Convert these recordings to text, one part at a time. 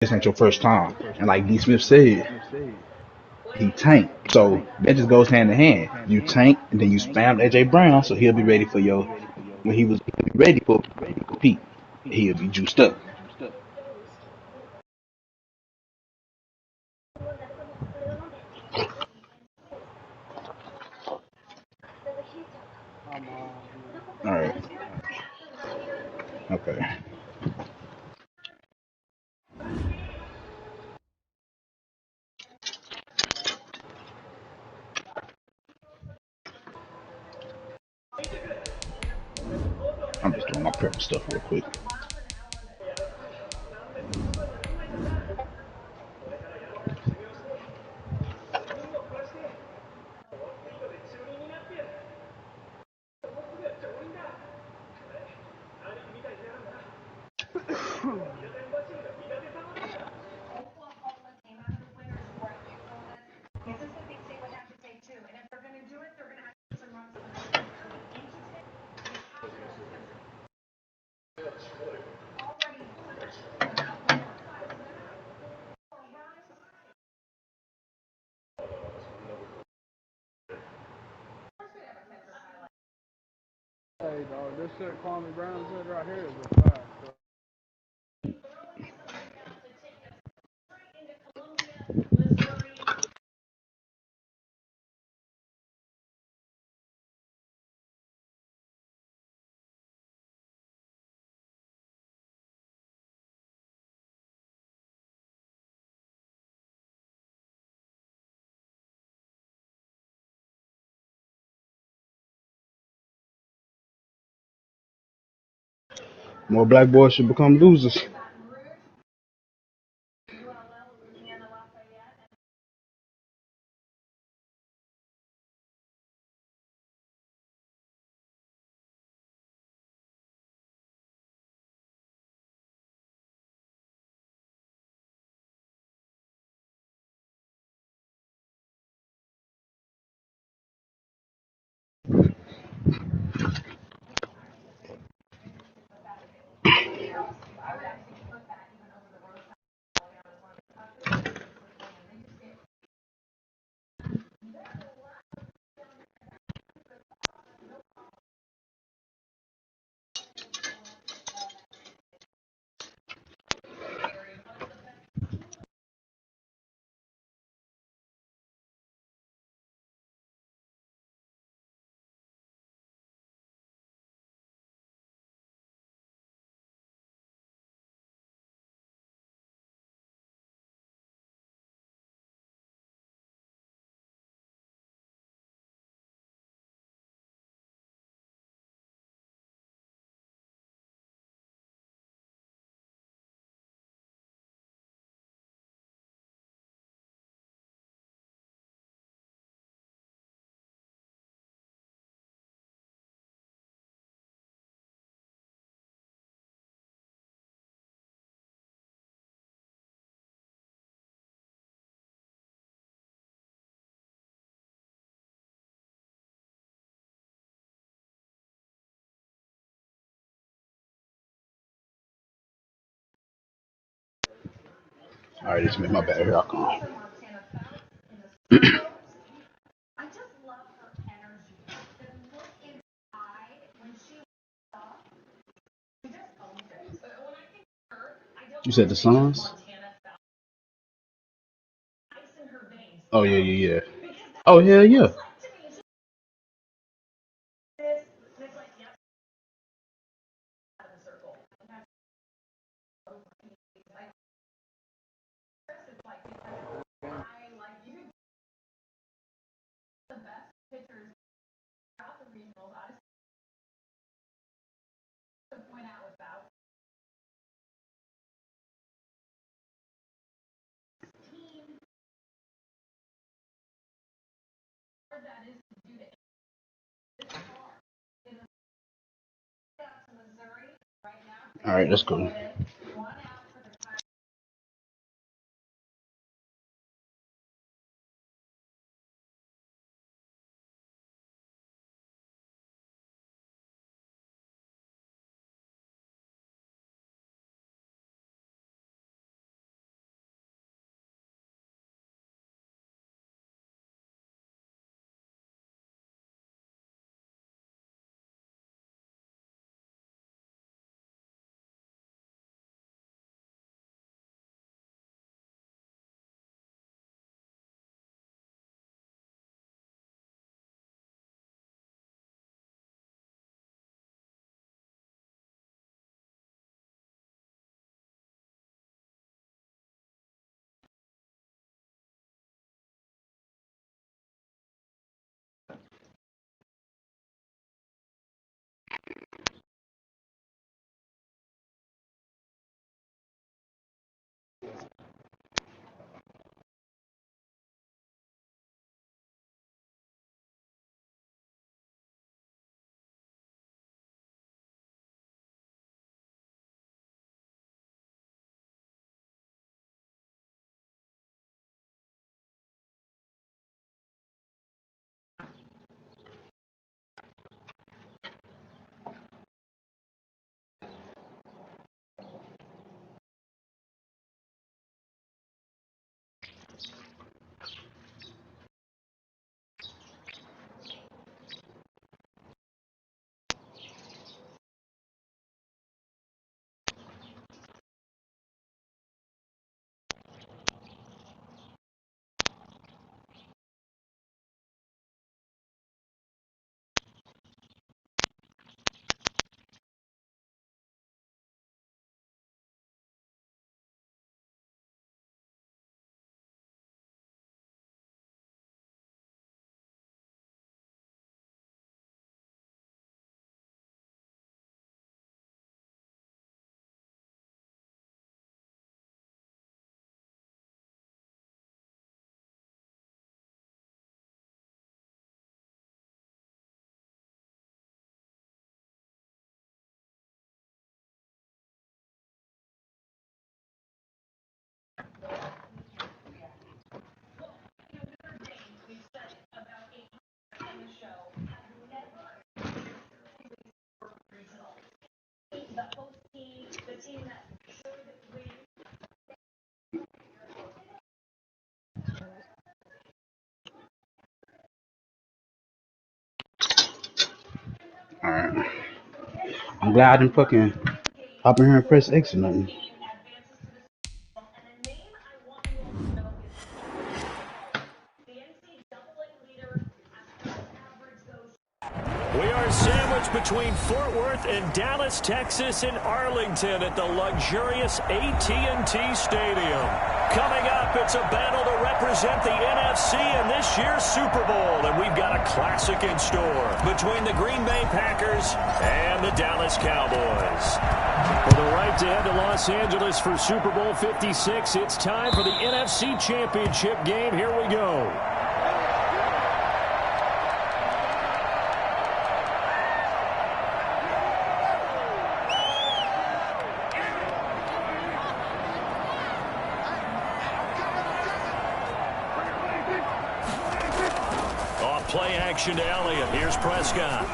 this ain't your first time. And like D. Smith said, he tanked. So that just goes hand in hand. You tank and then you spam AJ Brown, so he'll be ready for your when he'll be ready for Pete. He'll be juiced up. All right. Okay. I'm just doing my prep stuff real quick. Hey, dog, this shit Kwame Brown said right here is a fact. More black boys should become losers. All right, it's me. My bad. Here I come. You said the Suns? Oh yeah, yeah, yeah. Oh hell yeah. All right, that's cool. Alright. I'm glad I didn't fucking hop in here and press X or nothing. We are sandwiched between Fort Worth and Dallas, Texas, and Arlington at the luxurious AT&T Stadium. Coming up, it's a battle to represent the NFC in this year's Super Bowl, and we've got a classic in store between the Green Bay Packers and the Dallas Cowboys. For the right to head to Los Angeles for Super Bowl 56, it's time for the NFC Championship game. Here we go. Play action to Elliott. Here's Prescott.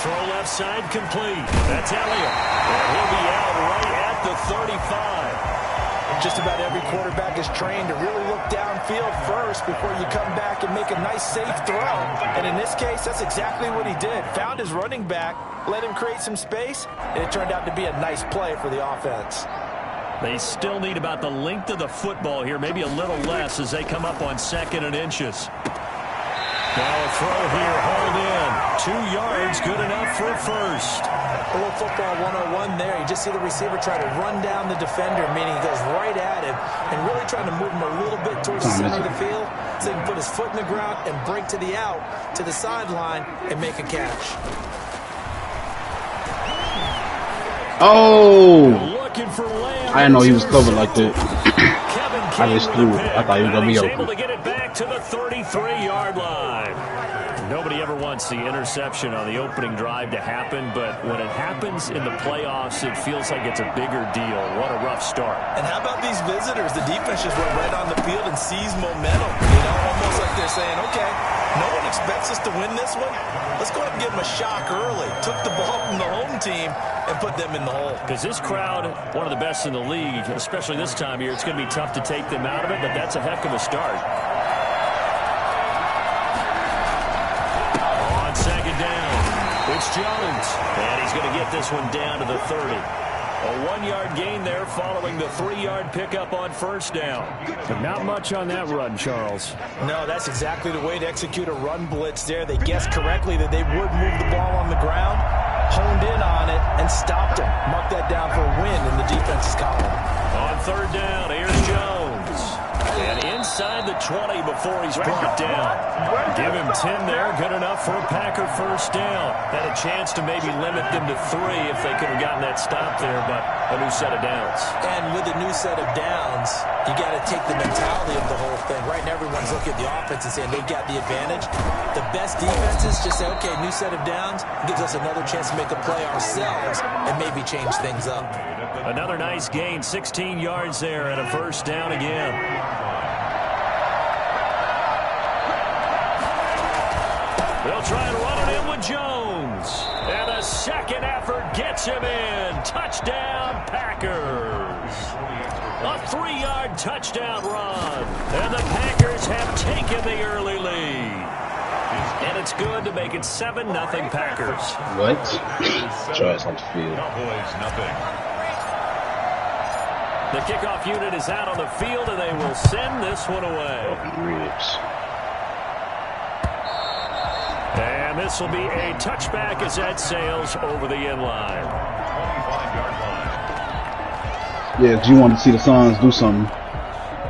Throw left side complete. That's Elliott. And he'll be out right at the 35. Just about every quarterback is trained to really look downfield first before you come back and make a nice, safe throw. And in this case, that's exactly what he did. Found his running back, let him create some space, and it turned out to be a nice play for the offense. They still need about the length of the football here, maybe a little less as they come up on 2nd and inches. Now a throw here, hauled in. 2 yards, good enough for a first. A little football 101 there. You just see the receiver try to run down the defender, meaning he goes right at him and really trying to move him a little bit towards the center of the field so he can put his foot in the ground and break to the out, to the sideline, and make a catch. Oh! I didn't know he was covered like that. I just threw it. I thought he was going to be open. Able to get it back to the 33-yard line. Nobody ever wants the interception on the opening drive to happen, but when it happens in the playoffs, it feels like it's a bigger deal. What a rough start. And how about these visitors? The defense just went right on the field and seized momentum. You know, almost like they're saying, okay, no one expects us to win this one. Let's go ahead and give them a shock early. Took the ball from the home team and put them in the hole. Because this crowd, one of the best in the league, especially this time of year, it's going to be tough to take them out of it, but that's a heck of a start. On 2nd down, it's Jones. And he's going to get this one down to the 30. A 1-yard gain there following the 3-yard pickup on 1st down. But not much on that run, Charles. No, that's exactly the way to execute a run blitz there. They guessed correctly that they would move the ball on the ground, honed in on it, and stopped him. Mark that down for a win in the defense's column. On 3rd down, here's Jones. And inside the 20 before he's brought down. Give him 10 there. Good enough for a Packer 1st down. Had a chance to maybe limit them to 3 if they could have gotten that stop there, but a new set of downs. And with a new set of downs, you got to take the mentality of the whole thing. Right now, everyone's looking at the offense and saying they've got the advantage. The best defenses just say, okay, new set of downs gives us another chance to make a play ourselves and maybe change things up. Another nice gain, 16 yards there and a 1st down again. They'll try and run it in with Jones. And a second effort gets him in. Touchdown, Packers. A 3-yard touchdown run. And the Packers have taken the early lead. And it's good to make it 7-0 Packers. What? Tries on the field. The kickoff unit is out on the field, and they will send this one away. Ribs. And this will be a touchback as that sails over the end line. Yeah, do you want to see the Suns do something?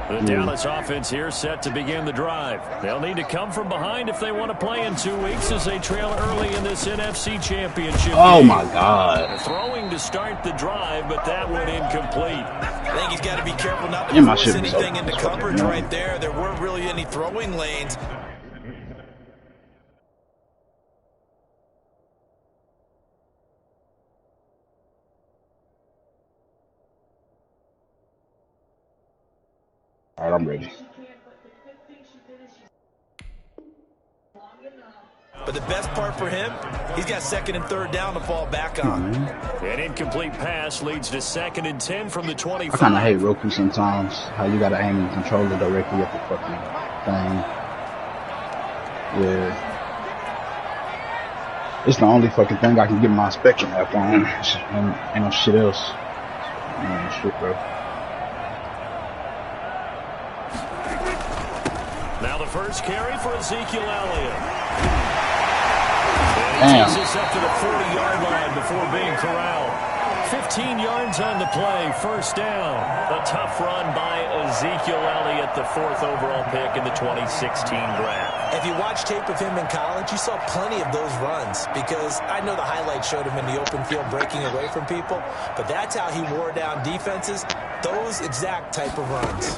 The Dallas offense here set to begin the drive. They'll need to come from behind if they want to play in 2 weeks as they trail early in this NFC Championship Oh, game. my God. Throwing to start the drive, but that one incomplete. I think he's got to be careful not to force anything into coverage right there. There weren't really any throwing lanes. All right, I'm ready. But the best part for him, he's got 2nd and 3rd down to fall back on. An incomplete pass leads to 2nd and 10 from the 25. I kind of hate Roku sometimes. How you gotta aim and control it directly at the fucking thing. Yeah. It's the only fucking thing I can get my Spectrum app on. Ain't no shit else. Ain't no shit, bro. Now the first carry for Ezekiel Elliott. Damn. Takes us up to the 40-yard line before being corralled. 15 yards on the play, 1st down. A tough run by Ezekiel Elliott, the 4th overall pick in the 2016 draft. If you watch tape of him in college, you saw plenty of those runs because I know the highlights showed him in the open field breaking away from people, but that's how he wore down defenses, those exact type of runs.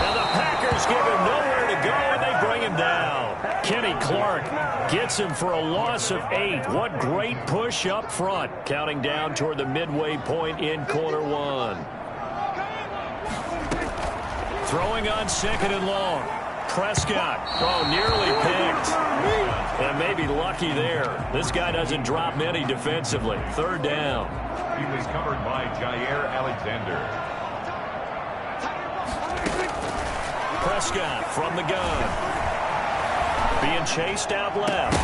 And the Packers give him nowhere to go, and they bring him down. Kenny Clark gets him for a loss of 8. What great push up front, counting down toward the midway point in quarter 1. Throwing on 2nd and long. Prescott, nearly picked. And maybe lucky there. This guy doesn't drop many defensively. 3rd down. He was covered by Jair Alexander. Prescott from the gun. Being chased out left.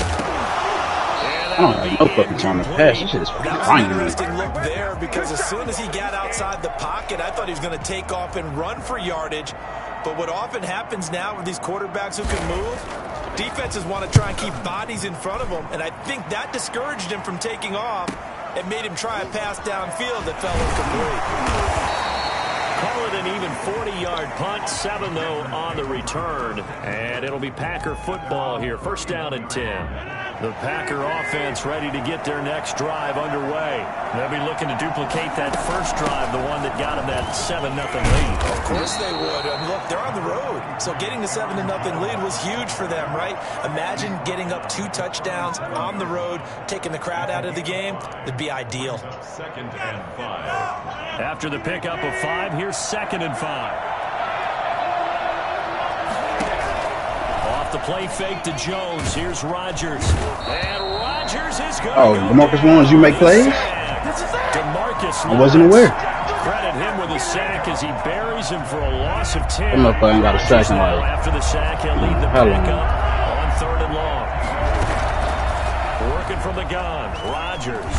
I don't have no fucking time to pass. This shit is fucking That was an grinding me. interesting look there because as soon as he got outside the pocket, I thought he was going to take off and run for yardage. But what often happens now with these quarterbacks who can move, defenses want to try and keep bodies in front of them, and I think that discouraged him from taking off and made him try a pass downfield that fell incomplete. Call it an even 40-yard punt, 7 though on the return, and it'll be Packer football here. 1st down and 10. The Packer offense ready to get their next drive underway. They'll be looking to duplicate that first drive, the one that got them that 7-0 lead. Of course they would. Look, they're on the road, so getting the 7-0 lead was huge for them, right? Imagine getting up 2 touchdowns on the road, taking the crowd out of the game. It'd be ideal. 2nd and 5. After the pickup of 5, here's 2nd and 5. Off the play fake to Jones. Here's Rodgers. And Rodgers is good. Oh, DeMarcus Lawrence, you make plays? DeMarcus I wasn't aware. Credit him with a sack as he buries him for a loss of 10. That motherfucker ain't got a sack in life. After the sack, he'll lead the Hell no. backup on 3rd and long. Working from the gun. Rodgers.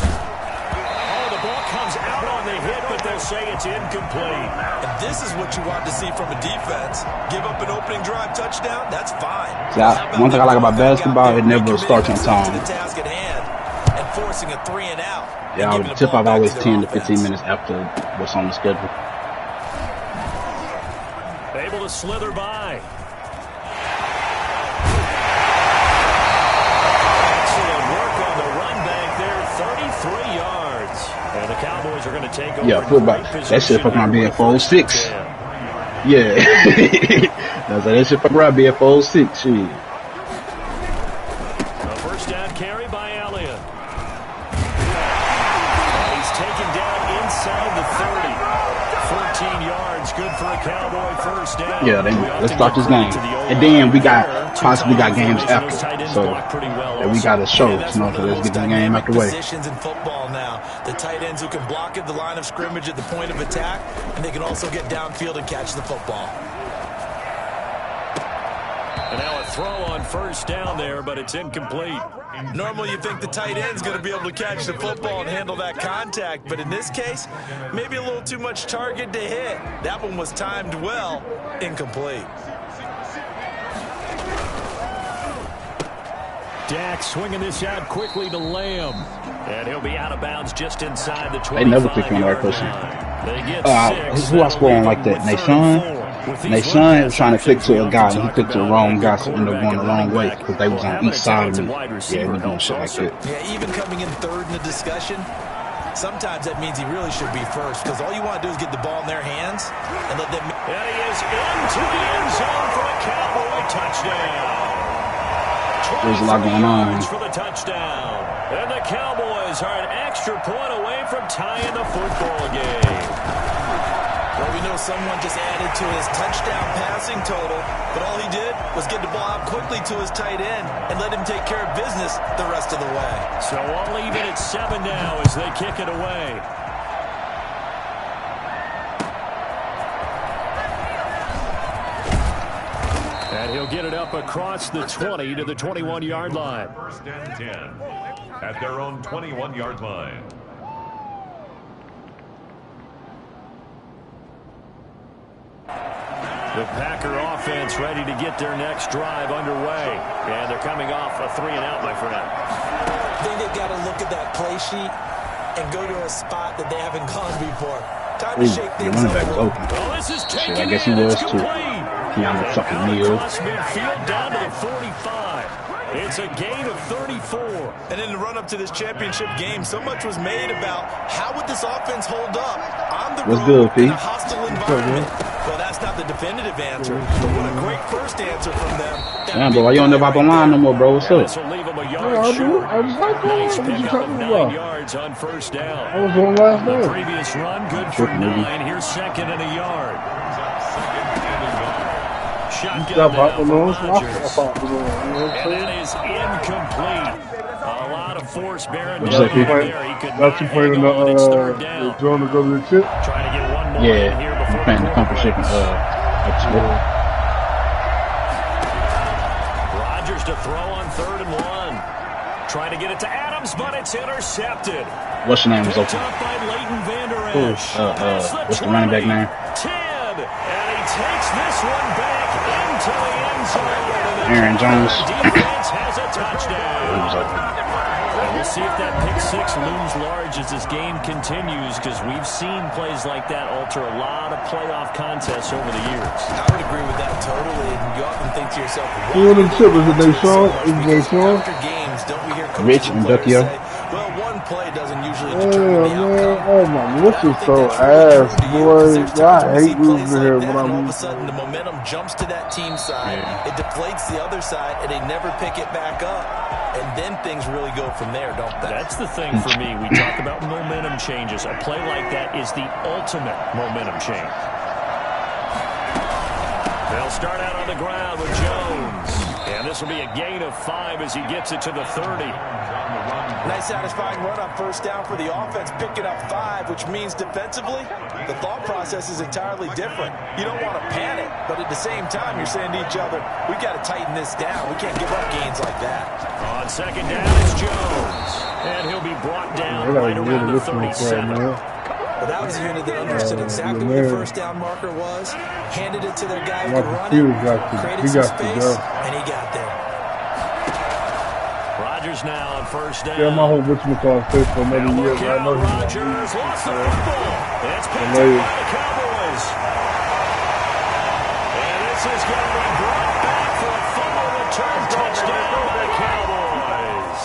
The ball comes out on the hit, but they'll say it's incomplete. And this is what you want to see from a defense. Give up an opening drive touchdown, that's fine. See, one thing I like about basketball, it never starts on time. The task at hand and forcing a 3 and out. Yeah, the tip-off always 10 to 15 minutes after what's on the schedule. Able to slither by. Excellent work on the run back there, 33 yards. And the Cowboys are going to take over. Yeah, fullback. That shit fucking around being 4-6. Yeah. That shit fucking around being 4-6. Shit. A 1st down carry by Elliott. He's taken down inside the 30. 14 yards, good for a Cowboy 1st down. Yeah, let's start this game. And then we possibly got games after. So that we got to show. So let's get the game out the way. Positions in football now. The tight ends who can block at the line of scrimmage at the point of attack, and they can also get downfield and catch the football. And now a throw on 1st down there, but it's incomplete. Normally you think the tight end's going to be able to catch the football and handle that contact, but in this case, maybe a little too much target to hit. That one was timed well, incomplete. Dak swinging this out quickly to Lamb. And he'll be out of bounds just inside the 25. They never pick me on the right person. They get Who I score on like that? Nason was trying to click to a guy, and he clicked to the wrong guy, so ended up going the wrong way because they was on each side of me. Yeah, we're doing shit like that. Yeah, even coming in 3rd in the discussion, sometimes that means he really should be 1st because all you want to do is get the ball in their hands and let them. And he is into the end zone for a Cowboy touchdown. There's a lot going on. For the touchdown. And the Cowboys are an extra point away from tying the football game. Well, we know someone just added to his touchdown passing total, but all he did was get the ball out quickly to his tight end and let him take care of business the rest of the way. So all even at 7 now as they kick it away. And he'll get it up across the 20 to the 21-yard line. First and 10 at their own 21-yard line. The Packer offense ready to get their next drive underway. And they're coming off a 3-and-out, my friend. I think they've got to look at that play sheet and go to a spot that they haven't gone before. Time to shake things running back was up. open. Oh, this is Shit, taken I guess he in. was It's too. complete. Keanu fucking Neal. Across midfield down to the 45. It's a gain of 34. And in the run-up to this championship game, so much was made about how would this offense hold up on the What's road good, P? in a hostile environment. Well, that's not the definitive answer, but what a great first answer from them. Damn, bro, why you don't never up online no more, bro? What's up? This will leave him a yard I short. was like, Nice what you pickup of talking 9 about? yards on first down. I was on last The night. previous run, good for 9. Here's second and a yard. Shotgun Stop now hopping for on. Rodgers. Stop hopping on. You know what I'm And saying? that is incomplete. A lot of force bearing What'd you down say, Pete? there. He could That's not you playing in handle it. It's third the down. John to go to the chip. Trying to get one more in Yeah, here I'm before playing the the comfort quarter chicken. breaks. Up Rodgers to throw on 3rd and 1. Trying to get it to Adams, but it's intercepted. what's your name was Picked open? up by Leighton Vander Who? Esch. Past What's the running back 20, name? 10, and he takes this one back into the end zone. Aaron Jones. Defense has a He touchdown. was open. And we'll see if that pick 6 looms large as this game continues, because we've seen plays like that alter a lot of playoff contests over the years. I would agree with that totally. And you often think to yourself, Who on the chip? Is it Deshaun? Is it Deshaun? after games, don't we hear coaches Rich and and players Duckio. say, well, one play doesn't usually Yeah, determine the man. outcome. Oh, my. This I don't is think so that's really ass, true to you, boy. 'cause there's times I when we see hate losing plays here, like but that, and all I'm of a sudden the momentum jumps to that team side. Yeah. It deflates the other side, and they never pick it back up. And then things really go from there, don't they? That's the thing for me. We talk about momentum changes. A play like that is the ultimate momentum change. They'll start out on the ground with Jones. And this will be a gain of 5 as he gets it to the 30. Nice satisfying run on first down for the offense, picking up 5, which means defensively, the thought process is entirely different. You don't want to panic, but at the same time, you're saying to each other, we got to tighten this down. We can't give up gains like that. On second down, it's Jones. And he'll be brought down They right got to around really the listen to that, 37. man. But that was a unit that understood exactly what the first down marker was, handed it to their guy who could Marcus run Peters it, got to. created He some got to space, go. and he got there. Rodgers now on first down. Yeah, my whole whatchamacallit stay for another year, but I know he's going to Rodgers lost the football. It's picked up know you. by the Cowboys. And this is going to be brought back for a fumble return touchdown by the Cowboys.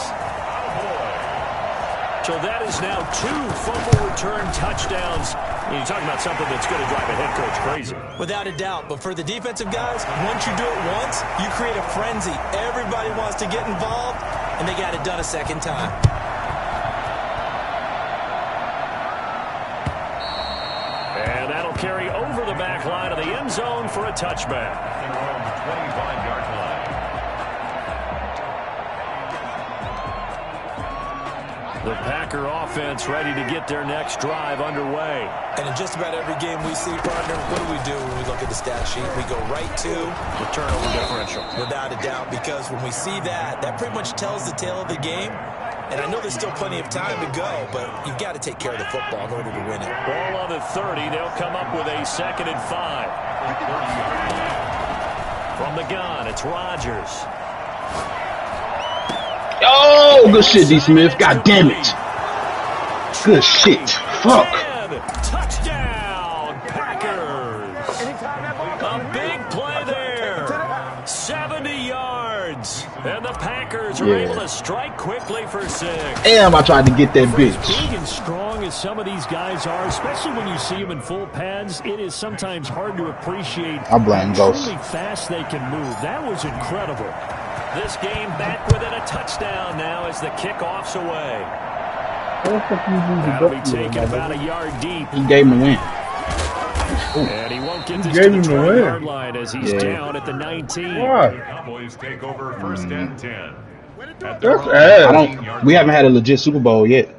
So that is now 2 fumble return touchdowns. You're talking about something that's going to drive a head coach crazy. Without a doubt, but for the defensive guys, once you do it once, you create a frenzy. Everybody wants to get involved, and they got it done a second time. And that'll carry over the back line of the end zone for a touchback. 25-yard line. The Packer offense ready to get their next drive underway. And in just about every game we see, partner, what do when we look at the stat sheet? We go right to The turnover differential. without a doubt, because when we see that, that pretty much tells the tale of the game. And I know there's still plenty of time to go, but you've got to take care of the football in order to win it. Ball on the 30. They'll come up with a 2nd and 5. From the gun, it's Rodgers. Oh, good shit, D. Smith. God damn it. Good shit. Fuck. Touchdown, Packers. A big play there. 70 yards. And the Packers are able to strike quickly for 6. Damn, I tried to get that As bitch. big and strong as some of these guys are, especially when you see them in full pads, it is sometimes hard to appreciate I blame how Ghost. truly fast they can move. That was incredible. This game back within a touchdown now as the kickoff's away. What the fuck you do to That'll be Duckio, taken my about a nigga? yard deep. He gave him a win. And he won't get this gave to the him the 20-yard win. line as he's down at the 19. Why? Cowboys take over first and 10. At That's their own ass. 18-yard We haven't had a legit Super Bowl yet.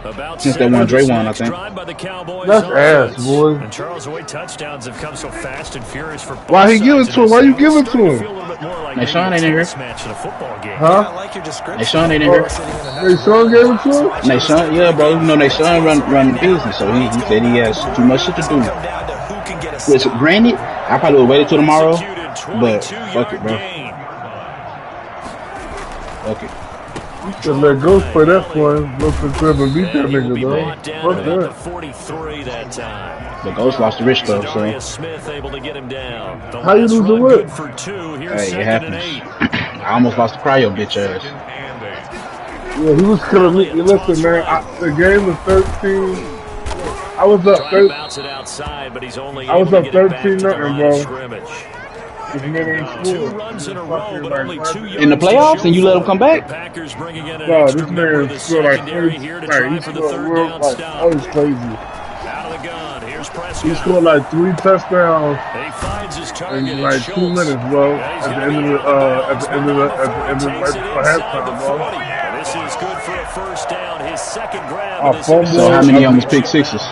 About Since that one Dre won, I think. By the Cowboys That's offense. ass, boy. And Charles, the way touchdowns have come so fast and furious for both Why he give it sides to him? of Why this, you give it it's to starting him? feel a little bit more like Hey, Sean maybe ain't in a here. tennis match in a football game. I Huh? like your description. Hey, Sean ain't in here. Hey, son gave it to him? They son, yeah, bro. You know they son run the business, so he said he has too much shit to do. Come down to who can get a Which, stop. granted, I probably would wait till tomorrow, but fuck it, bro. Gain. Fuck it. You should let Ghost play that for him. Look for Crib and beat that And he will nigga, be though. brought down Fuck at about the that. 43 that time. The Ghost lost the rich stuff, so Darius Smith able to get him down. The How you last lose the run what? good for 2. Here's hey, it second and happens. 8. I almost lost the cryo, bitch ass. Yeah, he was killing me. Listen, man, the game was 13. I was up Trying to 13. bounce it outside, but he's only I was able to up get it back to 13-0, the line bro. of scrimmage. This nigga ain't 2 scored. runs in a row, but only 2 yards In the playoffs, and you let him come back? The Packers bringing in an No, extra this member of man the scored like secondary 40. here to Like, try he for the scored third real, down like, stop. that was crazy. Out of the gun, here's He Prescott. scored like 3 touchdowns He finds his target in like 2 Schultz. minutes, bro. Yeah, he's At the gonna end be of the, out at the end of the, takes it for inside halftime, the bro. 40. And this is good for a first down. His second grab Oh, of this fumble. So how many almost championship. pick sixes?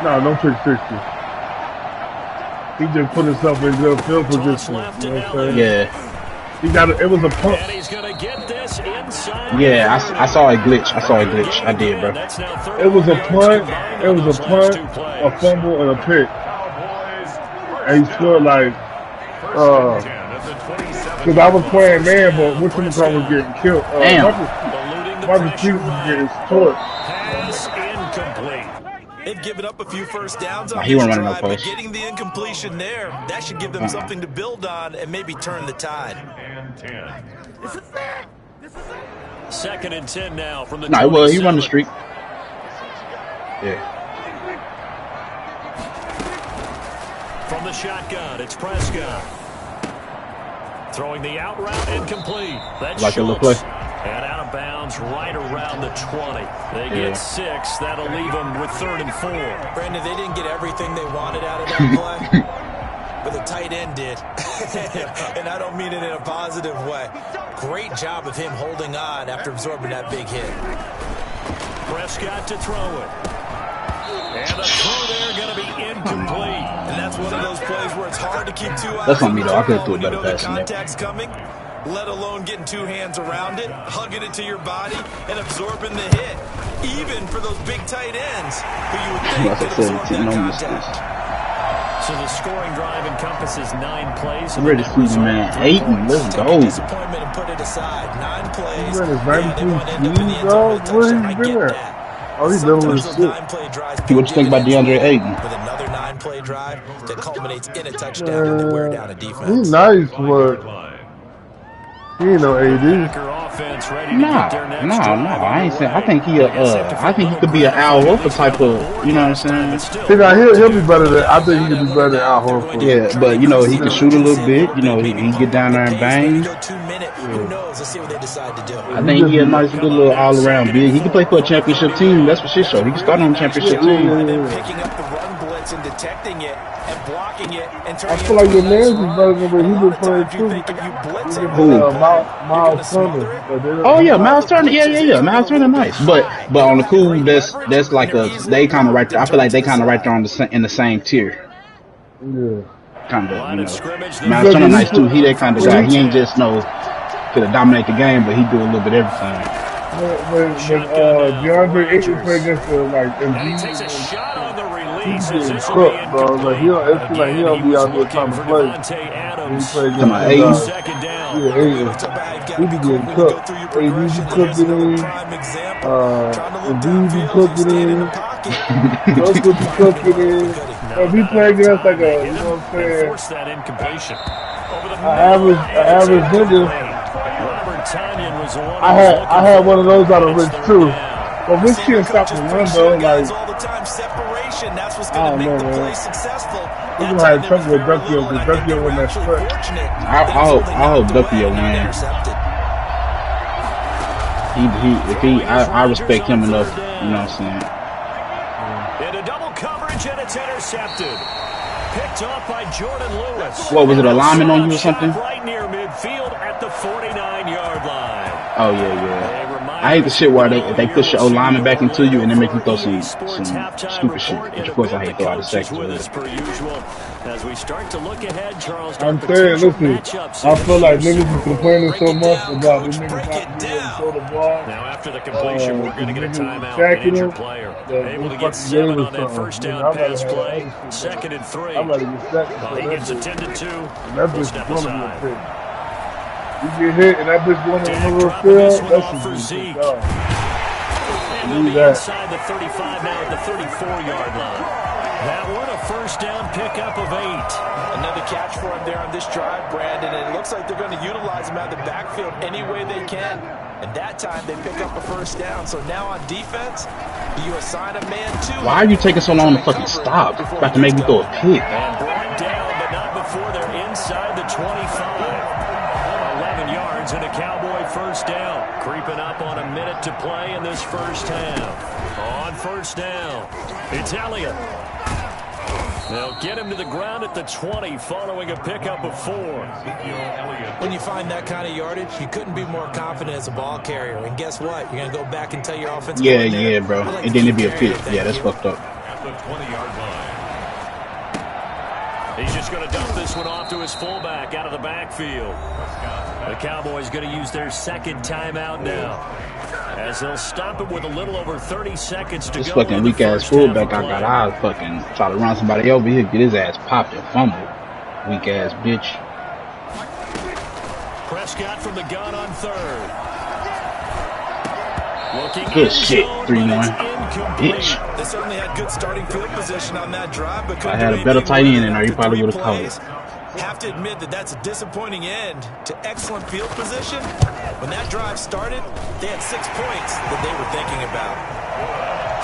No, don't pick 60. He just put himself in good field position. You know what I'm saying? Yeah, He got it. It was a punt. And he's going to get this inside. yeah. I saw a glitch. I did, bro. That's now It was a 31 punt. yards It was a combined on punt, those last 2 plays. a fumble, and a pick. And he scored like, because I was playing man, but Wichita was getting killed. Damn. Eluding the Marcus pressure. Peters was getting torched. Pass incomplete. They've given up a few first downs on He this wasn't running no drive, but post. getting the incompletion there, that should give them something to build on and maybe turn the tide. And 10. Second and 10 now from the No, well, he run the 27. streak. Yeah. From the shotgun, it's Prescott. Throwing the out route incomplete. That's Like a little Schultz. play. And out of bounds right around the 20. They Yeah. get 6. That'll leave them with 3rd and 4. Brandon, they didn't get everything they wanted out of that play, but the tight end did. And I don't mean it in a positive way. Great job of him holding on after absorbing that big hit. Prescott to throw it. And the throw there going to be incomplete. And that's one of those plays where it's hard to keep 2 eyes That's on on me, the though. I could've ball threw a when you better know the pass than that. contact's coming, let alone getting 2 hands around it, hugging it to your body, and absorbing the hit. Even for those big tight ends who you would think Like I could said, absorb 10 that on this contact. So the scoring drive encompasses 9 plays. I'm ready to see the man. 8 and let's Take go. your disappointment and put it aside. 9 plays. He ran his Yeah, they 92 want to end up in the end speed, zone with a dog. Where touchdown. he I been get at? that. Oh, he's dealing with Sometimes shit. those 9-play drives What you think about dividends DeAndre Ayton? with another 9-play drive that culminates in a touchdown when they wear down a He's defense. nice, but he ain't no AD. Packer offense ready to Nah, get their next nah, drive nah. I ain't saying. I underway. think I think he could be an Al Horford type of. You know what I'm saying? See, now he'll be better than, I think he could be better than Al Horford. Yeah, but you know he can shoot a little bit. You know he get down there and bang. Go 2 minute. Who knows? Let's see what they decide to do. I think he a nice, good little all around big. He can play for a championship team. That's for shit show. He can start on a championship team. And then picking up the run blitz and detecting it and blocking it and turning I feel like it your into a man's nice is better than what he run. been A lot playing of times you too. think if you blitz He it, Who? Miles Turner. But they don't- Oh yeah, Miles Turner. Yeah. Miles Turner, nice. But on the cool, that's like a they kind of right there. I feel like they kind of right there on in the same tier. Yeah. Kind of, Line you of know. scrimmage. Miles Turner nice too. He that kind of guy. He ain't just no to dominate the game, but he do a little bit everything. When DeAndre Ayton played against the, like, And he takes a Embiid, shot on the he's release. getting This will be cooked, bro. Like, he don't, it feel like he don't be out there trying to play. When he play Come on, against Second down. yeah, Ayton. He be getting cooked. AD be cooking in. Embiid be cooking in. Those be cooking in. If he play against like a, you know what I'm saying, Force that incompletion. Over the average nigga, Robert Tonyan was the one I had one of those out of Rich too. But Rich can't stop the run though. Like, all the time. Separation. That's what's I going don't to know, make the man. play successful. He gonna have trouble with Duckio because Duckio won that split. I hope Duckio win. I respect him enough. You know what I'm saying? Into double Double coverage, and it's intercepted. Picked off by Jordan Lewis. What was it, a lineman on you or something? Right near midfield at the 49-yard line. Oh yeah. I hate the shit where they push your old lineman back into you and then make you throw some stupid shit. Which of course I hate throw out of section. As we start to look ahead, Charles, I'm saying, listen, I feel like niggas is complaining so much about the niggas not being able to throw the ball. Now after the completion, we're going to get a timeout. An injured player able to get 7 on that first down pass play. 2nd and 3. I'm ready to get second. He gets attended to. That bitch is going to be a pick. You get hit and that bitch going to the middle of the field, that should be a pick. And they'll be inside the 35 now at the 34-yard line. That one a first down pickup of 8. Another catch for him there on this drive, Brandon, and it looks like they're going to utilize him out of the backfield any way they can. And that time they pick up a first down. So now on defense, you assign a man to. Why are you taking so long to fucking stop? About to make me throw a pick. And brought down, but not before they're inside the 25. 11 yards and a Cowboy first down. Creeping up on a minute to play in this first half. On first down, it's Elliott. They'll get him to the ground at the 20 following a pickup of 4. When you find that kind of yardage, you couldn't be more confident as a ball carrier. And guess what? You're going to go back and tell your offensive coordinator, yeah, bro. And then it'd be a pick. Yeah, that's fucked up. At the 20-yard line. He's just going to dump this one off to his fullback out of the backfield. The Cowboys going to use their 2nd timeout now, as they'll stop it with a little over 30 seconds to go. This fucking weak ass fullback I got, I'll fucking try to run somebody over here, get his ass popped and fumble. Weak ass bitch. Prescott from the gun on 3rd. Good shit, 3-1. Bitch. They certainly had good starting field position on that drive, but if I had a better tight end in there, you probably would have caught it. Have to admit that that's a disappointing end to excellent field position. When that drive started, they had 6 points that they were thinking about.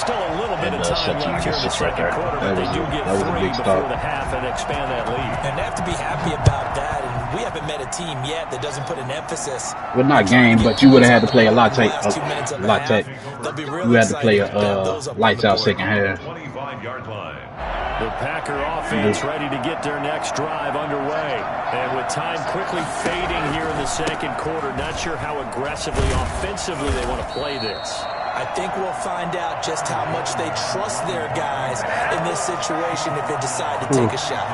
Still a little bit of time left here in the second quarter, but they do get 3 before the half and expand that lead. And they have to be happy about that. And we haven't met a team yet that doesn't put an emphasis. Well, not game, but you would have had to play a lot tight. You had to play a lights out second half. 25-yard line. The Packer offense ready to get their next drive underway. And with time quickly fading here in the second quarter, not sure how aggressively, offensively they want to play this. I think we'll find out just how much they trust their guys in this situation if they decide to take a shot.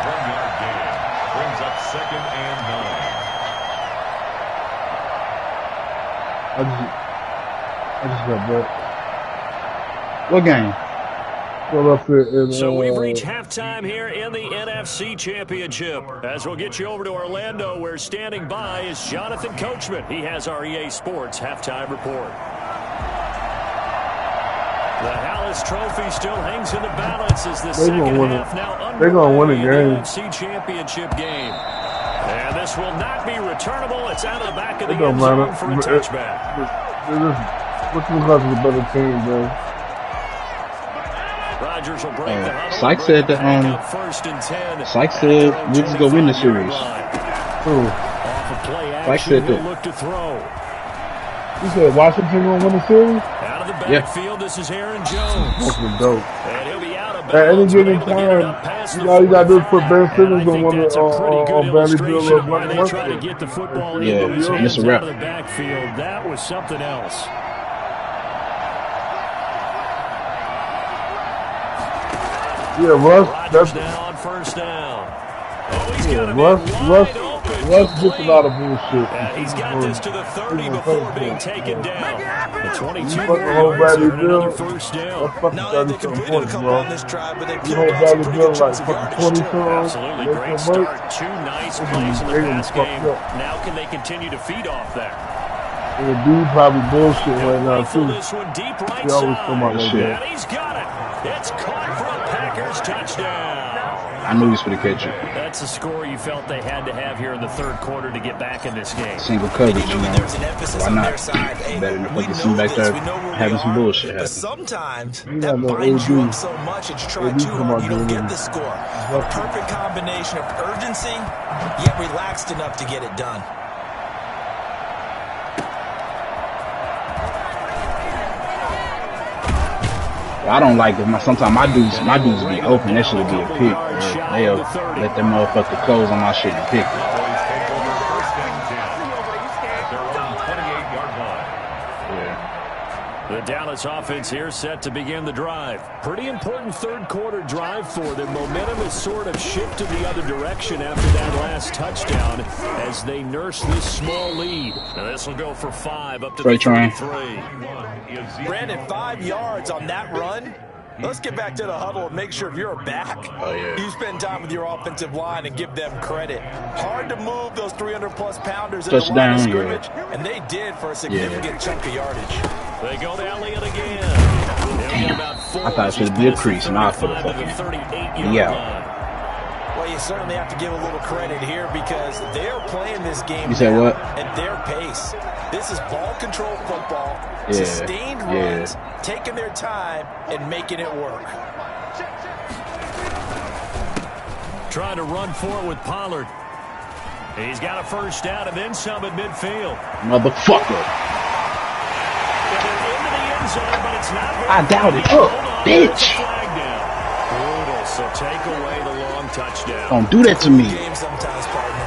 1-yard gain brings up 2nd and 9. I just got back. What game? So we've reached halftime here in the NFC Championship. As we'll get you over to Orlando, where standing by is Jonathan Coachman. He has our EA Sports halftime report. The Hallis Trophy still hangs in the balance as the second half now underway. They're going to win the game. NFC Championship game. And this will not be returnable. It's out of the back of the end zone for a touchback. What's the better team, bro? Rodgers will break the huddle. Sykes said that Sykes said we're just gonna win the series. Sykes said that. Look to throw. You said Washington gonna win the series? Out of the backfield, this is Aaron Jones. That's dope. And he'll be out of At any given time, all you gotta do is put Ben Simmons on one of Vanderbilt or Black they try to get the football into his hands out of the backfield. That was something else. Yeah, Russ. That's now on first down. Oh, he's got Russ gets a lot of bullshit. He's got this to the 30 before being taken down. The 22 another first down. Now they completed a couple on this drive, but they put down some pretty good chunks of yardage. Absolutely great start. 2 nice plays in the pass game. Now can they continue to feed off that? And the dude probably bullshit right now too. This one deep right He always come out like and that. he's got it. It's caught for a Packers touchdown. I knew he was going to catch it. That's a score you felt they had to have here in the third quarter to get back in this game. Single coverage, you know. Why not? Better than fucking sitting back there having some bullshit happen. But sometimes that binds you up so much and you try too hard, you don't get the score. A perfect combination of urgency, yet relaxed enough to get it done. I don't like it. Sometimes my dudes be open. That should be a pick. They'll let that motherfucker close on my shit and pick it. The Dallas offense here set to begin the drive. Pretty important third quarter drive for them. Momentum has sort of shifted the other direction after that last touchdown as they nurse this small lead. Now this will go for 5 up to the 33. Brandon, 5 yards on that run. Let's get back to the huddle and make sure if you're back, you spend time with your offensive line and give them credit. Hard to move those 300-plus pounders in the line of scrimmage, and they did for a significant chunk of yardage. They go to Elliott again. Damn. I thought it should be a crease, and I for the fucking Well, you certainly have to give a little credit here because they're playing this game at their pace. This is ball control football, sustained runs, taking their time and making it work. Trying to run forward with Pollard. He's got a first down and then some at midfield. Motherfucker. Into the end zone, but it's not I doubt it. Oh, bitch. Brutal, so take away the long touchdown. Don't do that to me. Game sometimes, partner.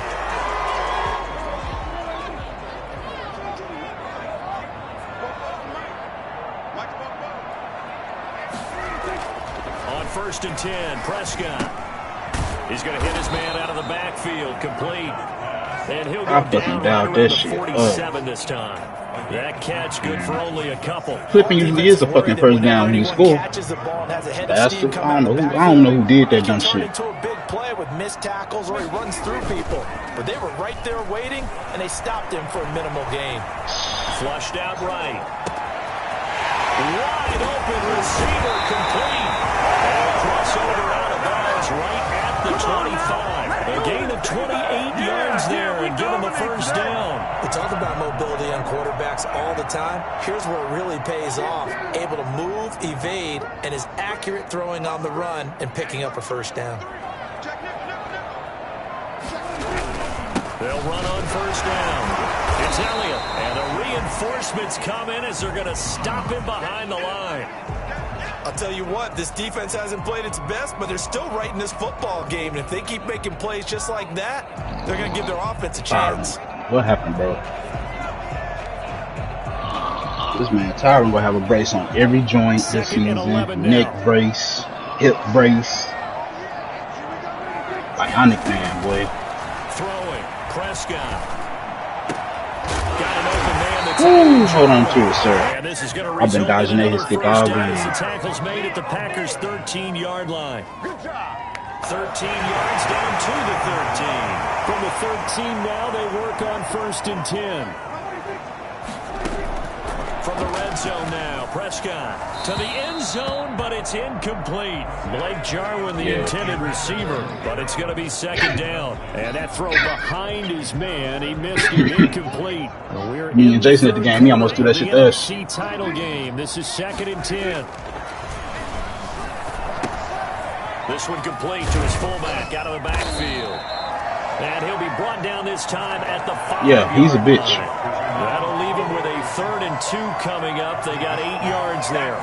On 1st and 10, Prescott. He's going to hit his man out of the backfield, complete. And he'll go down around the 47 this time. That catch good for only a couple. Flipping usually is a fucking first down when you score. Bastard. I don't know who did that dumb shit. Into a big play with missed tackles or he runs through people. But they were right there waiting, and they stopped him for a minimal gain. Flushed out right. Wide open receiver complete. And crossover out of bounds right at the 25. A gain of 28 yards there and give him a first down. We talk about mobility on quarterbacks all the time. Here's where it really pays off. Able to move, evade, and is accurate throwing on the run and picking up a first down. They'll run on first down. It's Elliott. And the reinforcements come in as they're going to stop him behind the line. I'll tell you what, this defense hasn't played its best, but they're still right in this football game. And if they keep making plays just like that, they're going to give their offense a chance. What happened, bro? This man Tyron will have a brace on every joint this season. Neck brace, hip brace. Bionic man, boy. Throwing, Prescott. Got an open man that's hold on to it, sir. And this is going to I've been dodging that his stick all game. The tackle's made at the Packers' 13-yard line. 13 yards down to the 13. From the 13 now, they work on 1st and 10. From the red zone now, Prescott to the end zone, but it's incomplete. Blake Jarwin, the intended receiver, but it's going to be 2nd down. And that throw behind his man, he missed it, incomplete. Me and Jason at the game, he almost threw that shit to us. NFC title game. This is 2nd and 10. This one complete to his fullback out of the backfield. And he'll be brought down this time at the 5. Yeah, he's a bitch. That'll leave him with a 3rd and 2 coming up. They got 8 yards there.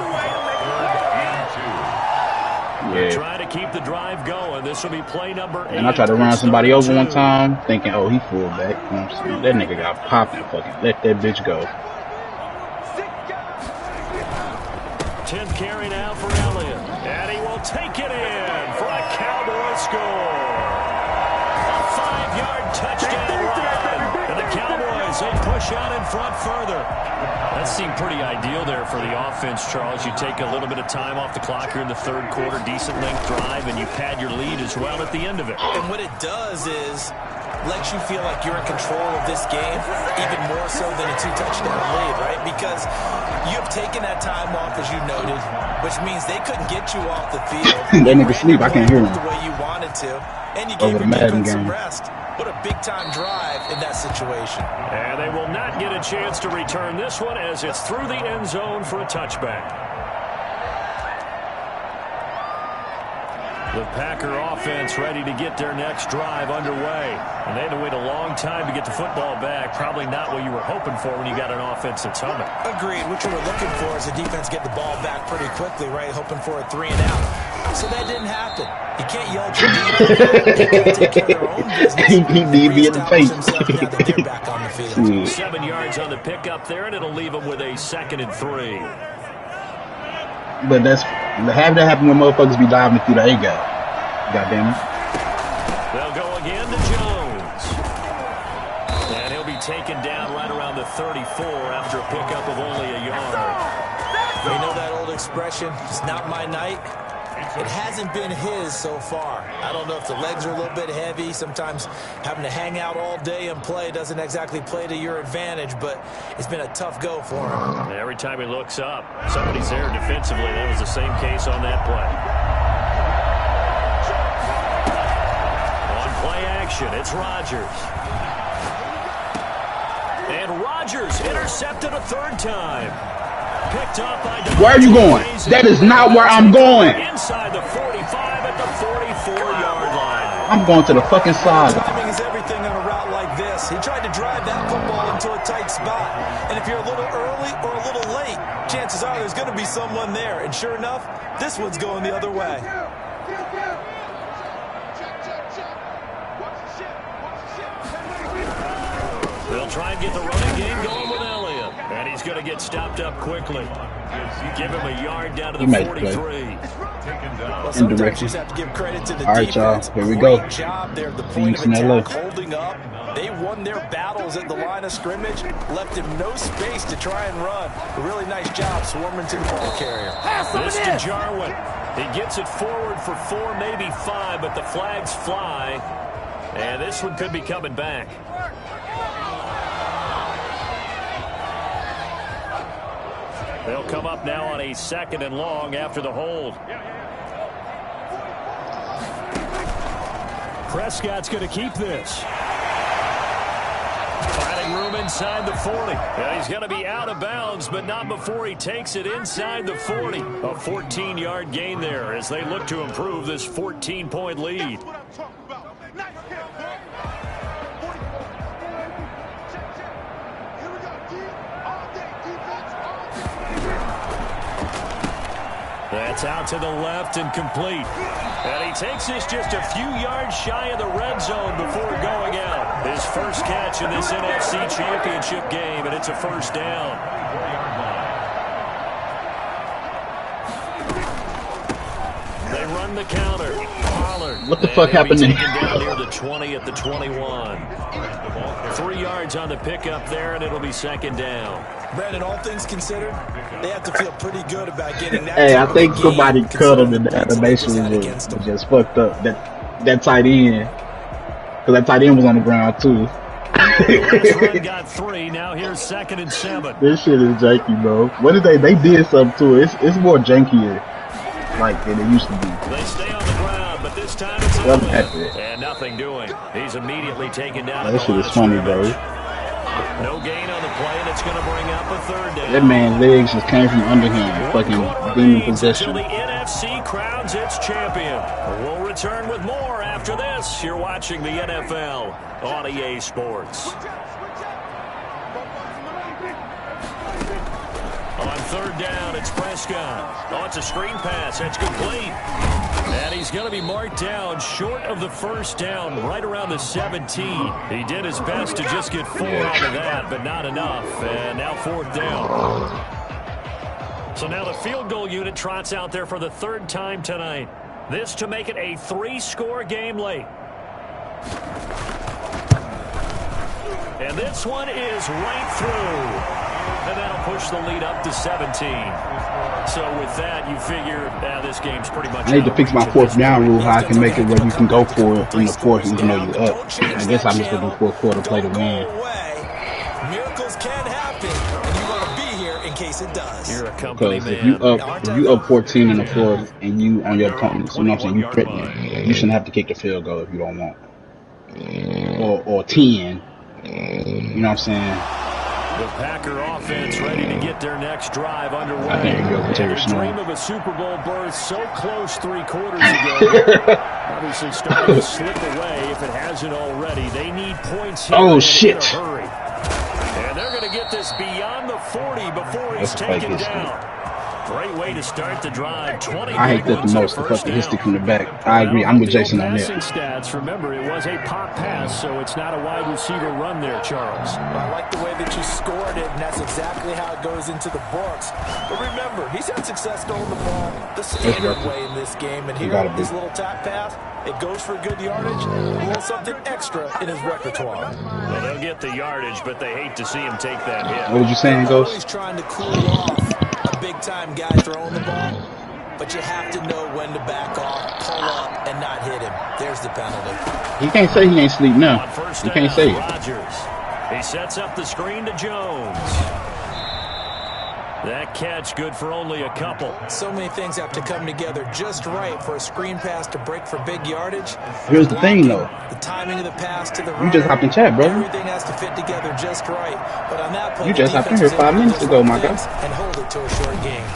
They're trying to keep the drive going. This will be play number 8. And I tried to run somebody over one time, thinking, oh, he fullback. You know what I'm saying? That nigga got popped and fucking let that bitch go. 10th carry now for Elliott. And he will take it in for a Cowboy score. A 5-yard touchdown run. And the Cowboys, they push out in front further. That seemed pretty ideal there for the offense, Charles. You take a little bit of time off the clock here in the 3rd quarter, decent length drive, and you pad your lead as well at the end of it. And what it does is lets you feel like you're in control of this game, even more so than a 2-touchdown lead, right? Because you have taken that time off, as you noted, which means they couldn't get you off the field. That nigga sleep. I can't hear him. The way you wanted to, and you gave your defense some rest. What a big-time drive in that situation. And they will not get a chance to return this one as it's through the end zone for a touchback. The Packer offense ready to get their next drive underway. And they had to wait a long time to get the football back. Probably not what you were hoping for when you got an offense that's humming. Agreed. What you were looking for is the defense get the ball back pretty quickly, right? Hoping for a 3 and out. So that didn't happen. You can't yell at your defense. They got to take care of their own business. He need me in the face. Now that they're back on the field. 7 yards on the pickup there, and it'll leave them with a 2nd and 3. But have that happen when motherfuckers be diving through the A gap. Goddamn it. They'll go again to Jones. And he'll be taken down right around the 34 after a pickup of only a yard. You know that old expression, it's not my night? It hasn't been his so far. I don't know if the legs are a little bit heavy. Sometimes having to hang out all day and play doesn't exactly play to your advantage, but it's been a tough go for him. Every time he looks up, somebody's there defensively. That was the same case on that play. On play action, it's Rodgers. And Rodgers intercepted a 3rd time. Picked up by where are you going? That is not where I'm going. Inside the 45 at the 44-yard line. I'm going to the fucking side. Timing is everything on a route like this. He tried to drive that football into a tight spot. And if you're a little early or a little late, chances are there's going to be someone there. And sure enough, this one's going the other way. They'll try and get the running game going with Elliott. And he's going to get stopped up quickly. Give him a yard down to the 43. Well, sometimes you just have to give credit to the defense. All right, y'all. Here we go. Great job there at the point of attack, holding up. They won their battles at the line of scrimmage, left him no space to try and run. A really nice job swarming to the ball carrier. This to Jarwin. He gets it forward for 4, maybe 5, but the flags fly. And this one could be coming back. They'll come up now on a 2nd and long after the hold. Prescott's going to keep this. Finding room inside the 40. Yeah, he's going to be out of bounds, but not before he takes it inside the 40. A 14-yard gain there as they look to improve this 14-point lead. That's out to the left and complete. And he takes this just a few yards shy of the red zone before going out. His first catch in this NFC Championship game, and it's a 1st down. They run the counter. Pollard. What the fuck happened there? Down near the 20 at the 21. 3 yards on the pickup there, and it'll be 2nd down. Brandon, all things considered, they have to feel pretty good about getting that. Hey, I think somebody cut him in the animation was just fucked up. That tight end, because that tight end was on the ground too. Run got 3. Now here's 2nd and 7. This shit is janky, bro. What did they did something to it. It's more jankier, like than it used to be. They stay on the ground, but this time it's and nothing doing. He's immediately taken down. That shit is funny, bro. No gain on the play, and it's going to bring up a 3rd down. That man's legs just came from under him, fucking demon possession. Until the NFC crowns its champion. We'll return with more after this. You're watching the NFL on EA Sports. On 3rd down, it's Prescott. Oh, it's a screen pass. That's complete. And he's going to be marked down short of the 1st down, right around the 17. He did his best to just get 4 out of that, but not enough. And now 4th down. So now the field goal unit trots out there for the 3rd time tonight. This to make it a 3-score game late. And this one is right through. And that'll push the lead up to 17. So with that, you figure this game's pretty much. I need to fix my 4th down rule, how I can make it where you can go for it in the 4th even though you're up. I guess I'm just looking for a quarter play to win. Miracles can happen, and you want to be here in case it does. You're a company man. If you up 14 in the 4th and you on your opponents, you know what I'm saying, you threatening, you shouldn't have to kick the field goal if you don't want. Or 10. You know what I'm saying? The Packer offense ready to get their next drive underway. I think you'll take Their a snore. dream of a Super Bowl berth so close 3 quarters ago. Obviously starting to slip away if it hasn't already. They need points here Oh, in shit. a hurry. And they're going to get this beyond the 40 before he's That's like taken history. down. Great way to start the drive. 20 I hate that the most, the fucking history from the back. I agree. I'm with Jason on that. Stats. Remember, it was a pop pass, so it's not a wide receiver run there, Charles. I like the way that you scored it, and that's exactly how it goes into the books. But remember, he's had success throwing the ball the standard way in this game. And here, this little tap pass, it goes for good yardage, a little something extra in his repertoire. Well, they'll get the yardage, but they hate to see him take that hit. What did you saying, Ghost? He's trying to cool off a big-time guy throwing the ball, but you have to know when to back off, pull up, and not hit him. There's the penalty. He can't say he ain't sleep now. He can't say it. Rodgers. He sets up the screen to Jones. That catch good for only a couple. So many things have to come together just right for a screen pass to break for big yardage. Here's the thing, though. The timing of the pass to the runner. You just hopped in chat, brother. Everything has to fit together just right. But on that play, You just hopped in here 5 minutes ago, my guy. And hold it to a short game.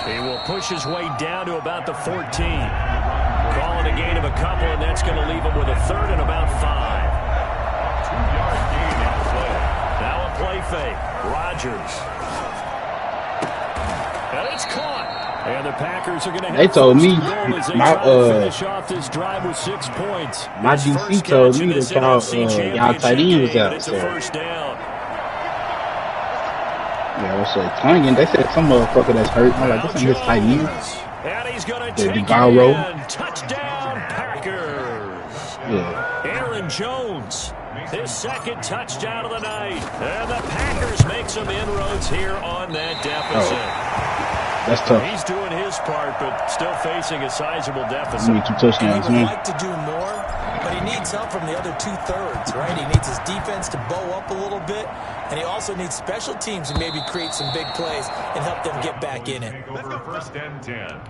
He will push his way down to about the 14. Calling a gain of a couple, and that's going to leave him with a third and about 5. 2-yard gain on the play. Now a play fake. Rodgers. And it's caught. And the Packers are going to have They told me, finish off this drive with 6 points. my His DC first told catch in me this that y'all, NFC y'all tight end was Championship out. game, So. it's a first down. Yeah, I was like, Tongan, they said some motherfucker that's hurt. I'm like, this ain't his tight end. And he's going to The take guy it roll. in. Touchdown, Packers. Yeah. Aaron Jones, his second touchdown of the night. And the Packers make some inroads here on that deficit. That's tough. He's doing his part, but still facing a sizable We deficit. need 2 touchdowns, He would man. like to do more, but he needs help from the other 2/3, right? He needs his defense to bow up a little bit, and he also needs special teams to maybe create some big plays and help them get back in it. Go for first and 10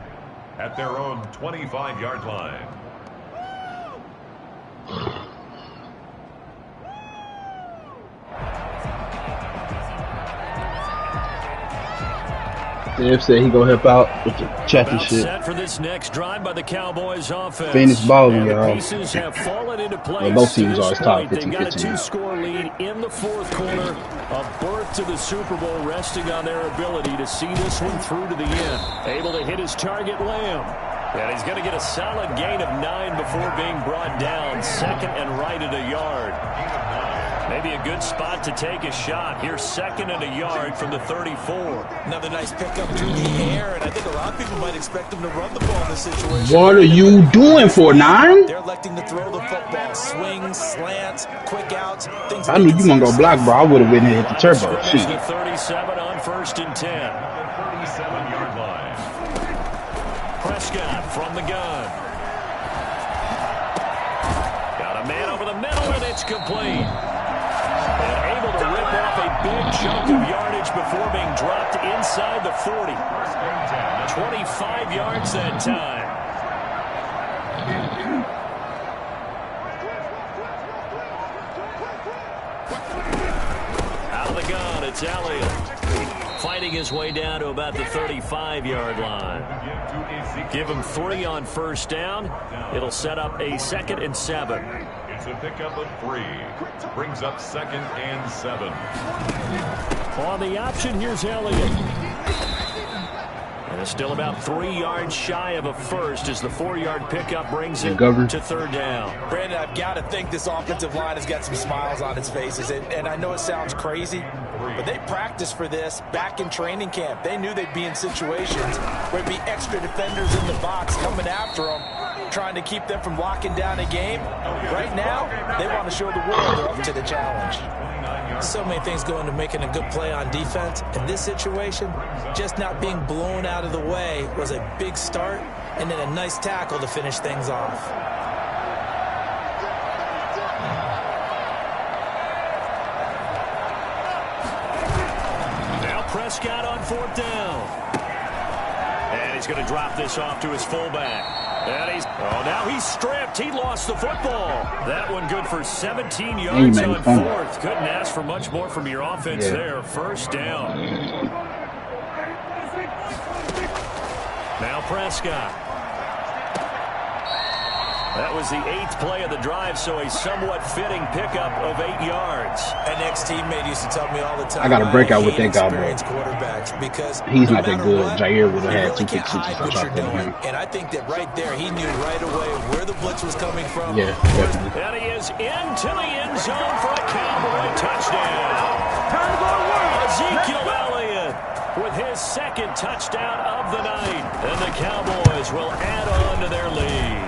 at their own 25-yard line. Dave said he gonna help out with the championship. Set for this next drive by the Cowboys offense. Finish balling, And the y'all. pieces have fallen into place. Well, both teams to this always top point. They've 15, got a 15. 2-score lead in the fourth quarter. A berth to the Super Bowl resting on their ability to see this one through to the end. Able to hit his target, Lamb. And he's going to get a solid gain of 9 before being brought down. Second and right at a yard. Maybe a good spot to take a shot. Here's second and a yard from the 34. Another nice pickup through the air, and I think a lot of people might expect him to run the ball in this situation. What are you doing for 9? They're electing to throw the football. Swings, slants, quick outs, things. I knew you weren't gonna block, bro. I would have went and hit the turbo. Scrimmage Shit. the 37 on first and 10. 37-yard line. Prescott from the gun. Got a man over the middle, and it's complete. And able to rip off a big chunk of yardage before being dropped inside the 40. 25 yards that time. Out of the gun, it's Elliott. Fighting his way down to about the 35-yard line. Give him 3 on first down. It'll set up a 2nd and 7. It's a pickup of 3. Brings up 2nd and 7. On the option, here's Elliott. And it's still about 3 yards shy of a first as the 4-yard pickup brings it to third down. Brandon, I've got to think this offensive line has got some smiles on its faces. And I know it sounds crazy, but they practiced for this back in training camp. They knew they'd be in situations where there'd be extra defenders in the box coming after them, trying to keep them from locking down a game. Right now, they want to show the world they're up to the challenge. So many things go into making a good play on defense. In this situation, just not being blown out of the way was a big start, and then a nice tackle to finish things off. Now Prescott on fourth down. And he's going to drop this off to his fullback. And now he's stripped. He lost the football. That one good for 17 yards on fourth. Couldn't ask for much more from your offense there. First down. Now Prescott. That was the 8th play of the drive, so a somewhat fitting pickup of 8 yards. An ex-teammate used to tell me all the time. I got to break out with that guy, bro. Because he's not that good. Jair would have had 2 pick sixes. And I think that right there, he knew right away where the blitz was coming from. Yeah, definitely. And he is into the end zone for a Cowboy touchdown. Ezekiel Elliott with his 2nd touchdown of the night. And the Cowboys will add on to their lead.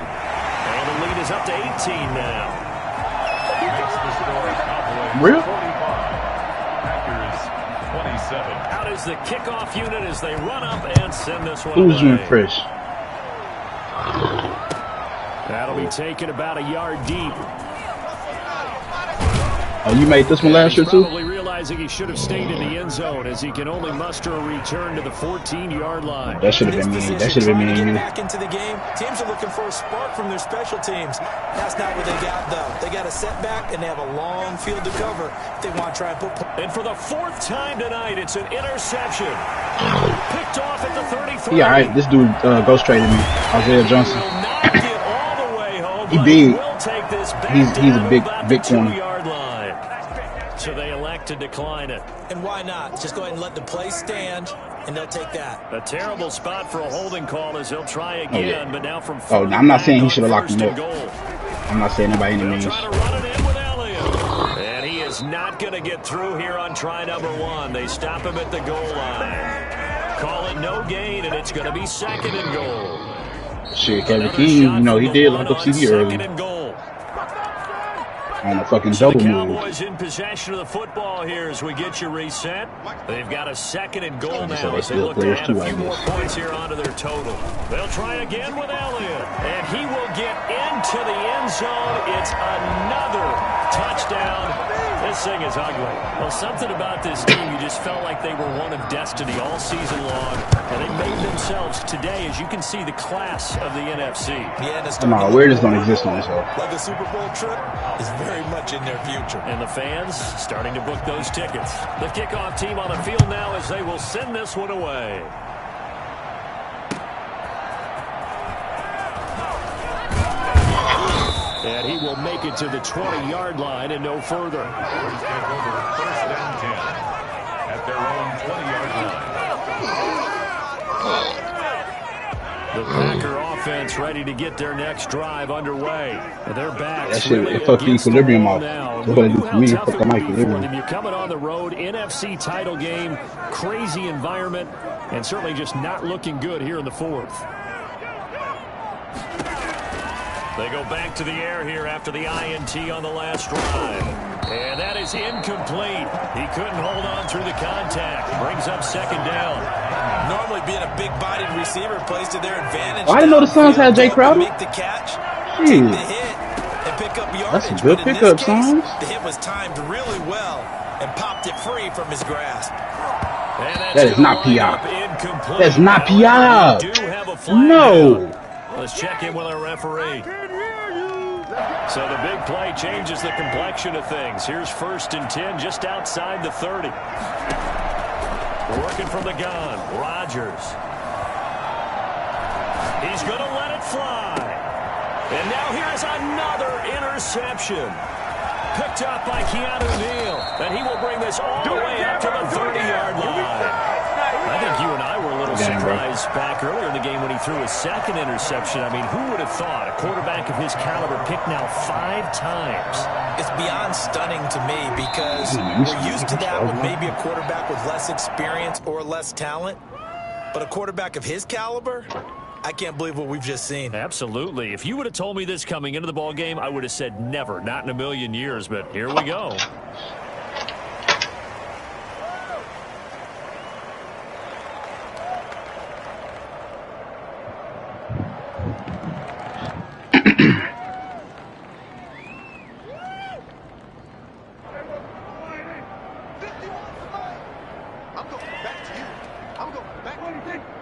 And the lead is up to 18 now. Real? Packers 27. Out is the kickoff unit as they run up and send this one Who's away. doing fresh? That'll be taken about a yard deep. Oh, you made this one last year too? Probably realizing he should have stayed in the end zone as he can only muster a return to the 14-yard line. That should have been me. That should have been me and you. Back into the game. Teams are looking for a spark from their special teams. That's not what they got, though. They got a setback, and they have a long field to cover if they want to try and put... And for the 4th time tonight, it's an interception. Picked off at the 33. Yeah, all right. This dude ghost traded me. Isaiah Johnson. Will not get all the way home, He but big. will take this back He's a down big about the corner. 2-yard line. So they elect to decline it. And why not? Just go ahead and let the play stand, and they'll take that. A terrible spot for a holding call as he'll try again, but now from... Oh, I'm not saying he should have locked him up. Goal. I'm not saying that by any They'll means. try to run it in with Elliott. And he is not going to get through here on try number 1. They stop him at the goal line. Call it no gain, and it's going to be 2nd and goal. Shit, Kevin King, you know, he did lock up CD early. 2nd and goal. On a fucking So the double move. Cowboys in possession of the football here as we get you reset. They've got a 2nd and goal now So as they they look to players add too, a few I more guess. points here onto their total. They'll try again with Elliott, and he will get into the end zone. It's another touchdown. This thing is ugly. Well, something about this team, you just felt like they were one of destiny all season long, and they made themselves today, as you can see, the class of the NFC. Yeah, and Come on, weirdness don't exist on this show. like a Super Bowl trip is very much in their future. And the fans starting to book those tickets. The kickoff team on the field now as they will send this one away. And he will make it to the 20-yard line and no further. First and over, 1st and 10 at their own 20-yard line. The Packer offense ready to get their next drive underway. Their backs That shit, really it fucked the against equilibrium wall off. now. That's what it Knew do for how me. It tough fucked it up my would be for equilibrium. them. You're coming on the road, NFC title game, crazy environment, and certainly just not looking good here in the 4th. They go back to the air here after the INT on the last drive. And that is incomplete. He couldn't hold on through the contact. Brings up 2nd down. Normally being a big-bodied receiver plays to their advantage. Oh, I didn't know the Suns had Jay Crowder. Make the catch, Jeez. take the hit, and pick up yardage. That's a good But in pickup, this case, Suns. the hit was timed really well and popped it free from his grasp. And That is not gonna PI. wind up incomplete. That's not However, PI. we do have a flag No. down. Let's check in with our referee. So the big play changes the complexion of things. Here's 1st and 10 just outside the 30. Working from the gun, Rodgers. He's going to let it fly. And now here's another interception. Picked up by Keanu Neal. And he will bring this all the way up to the 30-yard line. I think you and I were a little surprised back earlier in the game when he threw his 2nd interception. I mean, who would have thought a quarterback of his caliber picked now 5 times? It's beyond stunning to me because we're used to that with maybe a quarterback with less experience or less talent. But a quarterback of his caliber, I can't believe what we've just seen. Absolutely. If you would have told me this coming into the ball game, I would have said never, not in a million years. But here we go.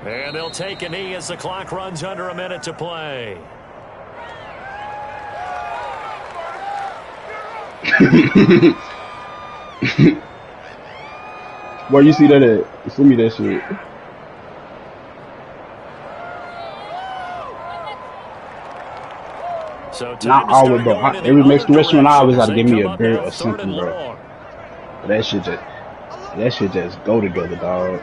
And they'll will take a knee as the clock runs under a minute to play. Where you see that at? Send me that shit. So Not always, bro. Every Mexican restaurant I always gotta give me a beer or something, bro. That shit just go together, dog.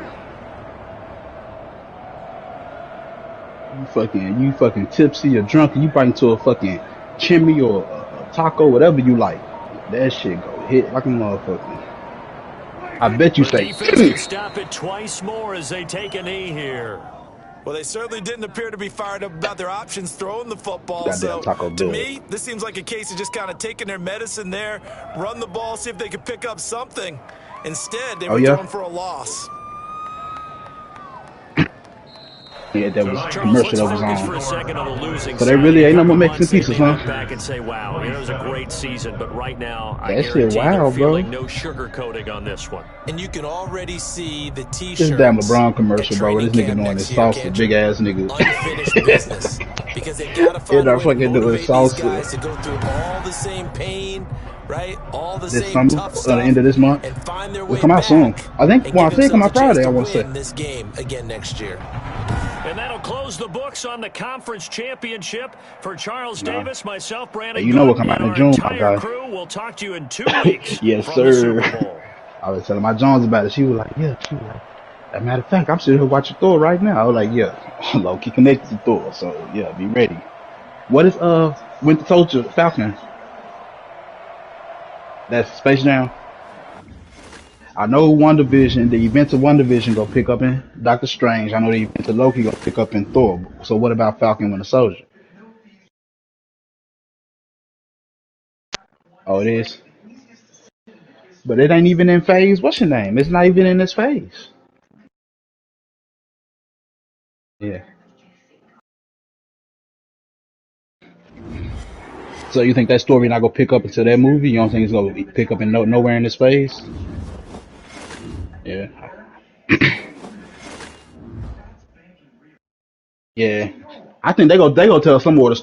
You fucking tipsy or drunk, and you bite into a fucking chimney or a taco, whatever you like. That shit go hit like a motherfucker. I bet you say. Defense can stop it twice more as they take a knee here. Well, they certainly didn't appear to be fired up about their options throwing the football. Goddamn Taco To Bell. me, this seems like a case of just kind of taking their medicine there, run the ball, see if they could pick up something. Instead, they were throwing for a loss. Yeah, that was a commercial that was on. So they really ain't no more Mexican pieces, huh? Back and say, wow, it was a great season, but right now, I that shit guarantee wild, they're feeling bro. no sugarcoating on this one. And you can already see the T-shirts. This damn LeBron commercial, bro. This nigga knowing his sauce, big ass nigga. Unfinished business because they gotta find a way to motivate these guys to go through all the same pain, right? All the same tough stuff. The end of this month. And find their way It'll come out soon. I think. Well, I think come out Friday. I want to say this game again next year. And that'll close the books on the conference championship for Charles Davis, myself, Brandon. You know what come out in June, my guy. Crew will talk to you in 2 weeks. Yes, sir. I was telling my Jones about it. She was like, yeah. She was like, as a matter of fact, I'm sitting here watching Thor right now. I was like, yeah, low-key connected to Thor. So yeah, be ready. What is Winter Soldier Falcon? That's Space Jam. I know WandaVision, the events of WandaVision go pick up in Doctor Strange. I know the events of Loki go pick up in Thor. So what about Falcon Winter Soldier? Oh, it is. But it ain't even in phase. What's your name? It's not even in this phase. Yeah. So you think that story not gonna pick up until that movie? You don't think it's gonna pick up in nowhere in this phase? Yeah. Yeah. I think they gonna tell some more of the